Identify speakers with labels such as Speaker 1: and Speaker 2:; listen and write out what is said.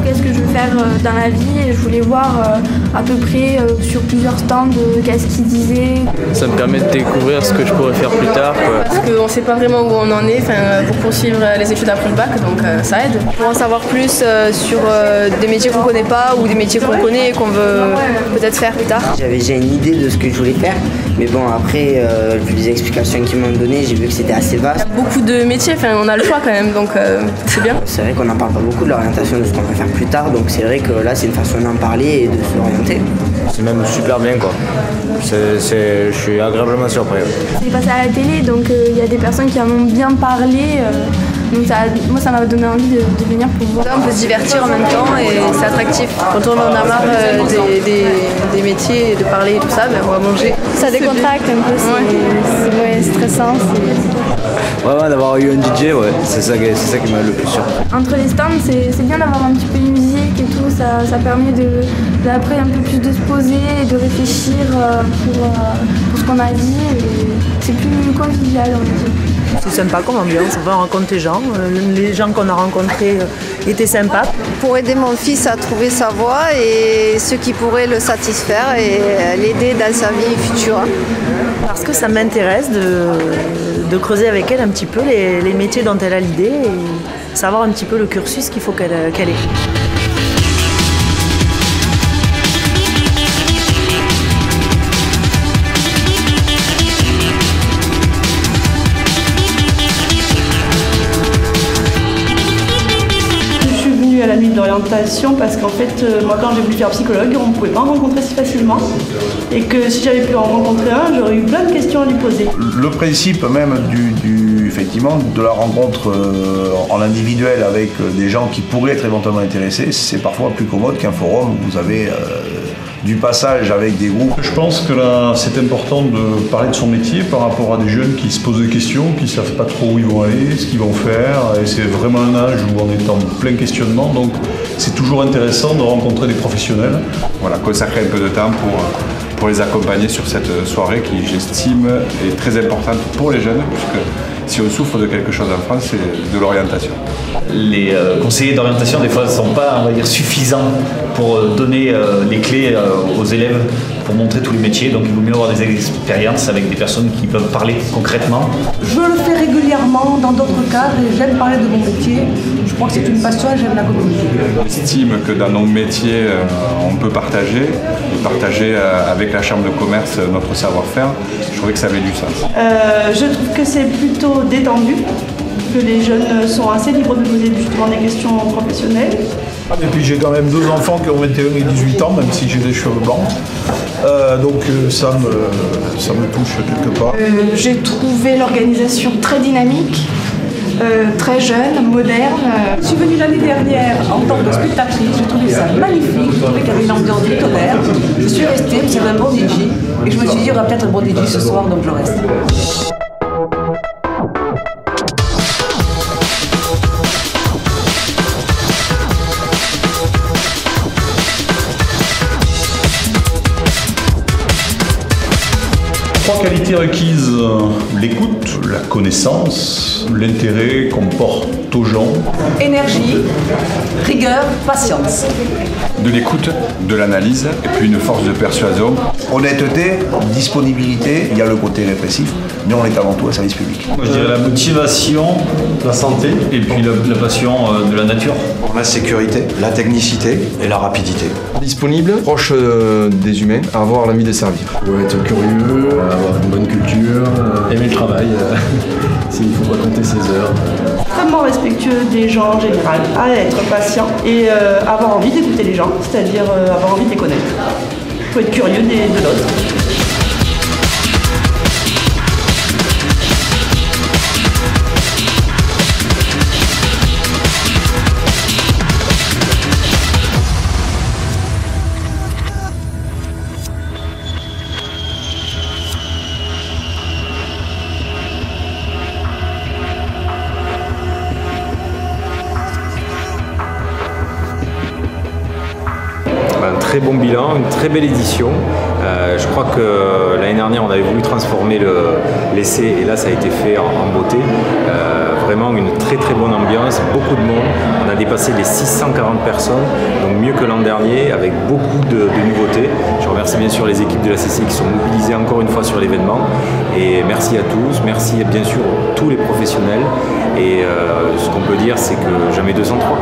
Speaker 1: qu'est-ce que je veux faire dans la vie et je voulais voir à peu près sur plusieurs stands qu'est-ce qu'ils disaient.
Speaker 2: Ça me permet de découvrir ce que je pourrais faire plus tard, quoi.
Speaker 3: Parce qu'on ne sait pas vraiment où on en est pour poursuivre les études après le bac, donc ça aide. Pour en savoir plus sur des métiers qu'on ne connaît pas ou des métiers qu'on connaît et qu'on veut peut-être faire plus tard.
Speaker 4: J'avais déjà une idée de ce que je voulais faire, mais bon après, vu les explications qu'ils m'ont données, j'ai vu que c'était assez vaste.
Speaker 3: Il y a beaucoup de métiers, on a le choix quand même, donc c'est bien.
Speaker 4: C'est vrai qu'on n'en parle pas beaucoup de l'orientation, de ce qu'on va faire plus tard, donc c'est vrai que là c'est une façon d'en parler et de s'orienter.
Speaker 5: C'est même super bien quoi. Je suis agréablement surpris.
Speaker 1: C'est passé à la télé, donc il y a des personnes qui en ont bien parlé. Donc moi ça m'a donné envie de venir pour voir.
Speaker 3: On peut se divertir en même temps et c'est attractif. Quand on en a marre des métiers et de parler et tout ça, on va manger.
Speaker 1: Ça décontracte un peu, c'est stressant.
Speaker 5: Ouais, d'avoir eu un DJ, c'est ça qui m'a le plus surpris.
Speaker 1: Entre les stands, c'est bien d'avoir un petit peu une musique et tout, ça permet d'après un peu plus de se poser et de réfléchir pour ce qu'on a dit. C'est plus convivial, on va dire.
Speaker 6: C'est sympa comme ambiance, on va rencontrer les gens qu'on a rencontrés étaient sympas.
Speaker 7: Pour aider mon fils à trouver sa voie et ce qui pourrait le satisfaire et l'aider dans sa vie future.
Speaker 6: Parce que ça m'intéresse de creuser avec elle un petit peu les métiers dont elle a l'idée et savoir un petit peu le cursus qu'il faut qu'elle ait.
Speaker 8: À la nuit d'orientation parce qu'en fait moi quand j'ai voulu faire psychologue on ne pouvait pas en rencontrer si facilement et que si j'avais pu en rencontrer un j'aurais eu plein de questions à lui poser.
Speaker 9: Le principe même effectivement de la rencontre en individuel avec des gens qui pourraient être éventuellement intéressés, c'est parfois plus commode qu'un forum où vous avez du passage avec des groupes.
Speaker 10: Je pense que là, c'est important de parler de son métier par rapport à des jeunes qui se posent des questions, qui ne savent pas trop où ils vont aller, ce qu'ils vont faire. Et c'est vraiment un âge où on est en plein questionnement. Donc c'est toujours intéressant de rencontrer des professionnels.
Speaker 11: Voilà, consacrer un peu de temps pour les accompagner sur cette soirée qui, j'estime, est très importante pour les jeunes, puisque si on souffre de quelque chose en France, c'est de l'orientation.
Speaker 12: Les conseillers d'orientation, des fois, ne sont pas, on va dire, suffisants pour donner les clés aux élèves pour montrer tous les métiers. Donc il vaut mieux avoir des expériences avec des personnes qui peuvent parler concrètement.
Speaker 8: Je le fais régulièrement dans d'autres cadres et j'aime parler de mon métier. Je crois que c'est une passion et j'aime la communiquer.
Speaker 11: J'estime que dans nos métiers, on peut partager avec la Chambre de commerce notre savoir-faire. Je trouvais que ça avait du sens.
Speaker 8: Je trouve que c'est plutôt détendu, que les jeunes sont assez libres de poser justement des questions professionnelles.
Speaker 9: Et puis j'ai quand même 2 enfants qui ont 21 et 18 ans, même si j'ai des cheveux blancs. Donc ça me touche quelque part.
Speaker 8: J'ai trouvé l'organisation très dynamique, très jeune, moderne. Je suis venue l'année dernière en tant que spectatrice, j'ai trouvé ça magnifique, j'ai trouvé qu'il y avait une ambiance du tonnerre. Je suis restée, c'est un bon DJ, et je me suis dit il y aura peut-être un bon DJ ce soir, donc je reste.
Speaker 10: Trois qualités requises, l'écoute, la connaissance, l'intérêt qu'on porte aux gens.
Speaker 8: Énergie, rigueur, patience.
Speaker 11: De l'écoute, de l'analyse, et puis une force de persuasion.
Speaker 9: Honnêteté, disponibilité, il y a le côté répressif, mais on est avant tout un service public.
Speaker 12: Moi, je dirais la motivation, la santé, et puis la passion de la nature.
Speaker 13: La sécurité, la technicité et la rapidité.
Speaker 14: Disponible, proche des humains, avoir l'envie de servir.
Speaker 15: Ouais, être curieux, avoir une bonne culture, aimer le travail, s'il ne faut pas compter ses heures.
Speaker 8: Extrêmement respectueux des gens en général, à être patient et avoir envie d'écouter les gens, c'est-à-dire avoir envie de les connaître. Il faut être curieux de l'autre.
Speaker 5: Un très bon bilan, une très belle édition.
Speaker 16: Je crois que l'année dernière, on avait voulu transformer l'essai et là, ça a été fait en beauté. Vraiment une très très bonne ambiance, beaucoup de monde. On a dépassé les 640 personnes, donc mieux que l'an dernier, avec beaucoup de nouveautés. Je remercie bien sûr les équipes de la CCI qui sont mobilisées encore une fois sur l'événement. Et merci à tous, merci bien sûr tous les professionnels. Et ce qu'on peut dire, c'est que jamais 203.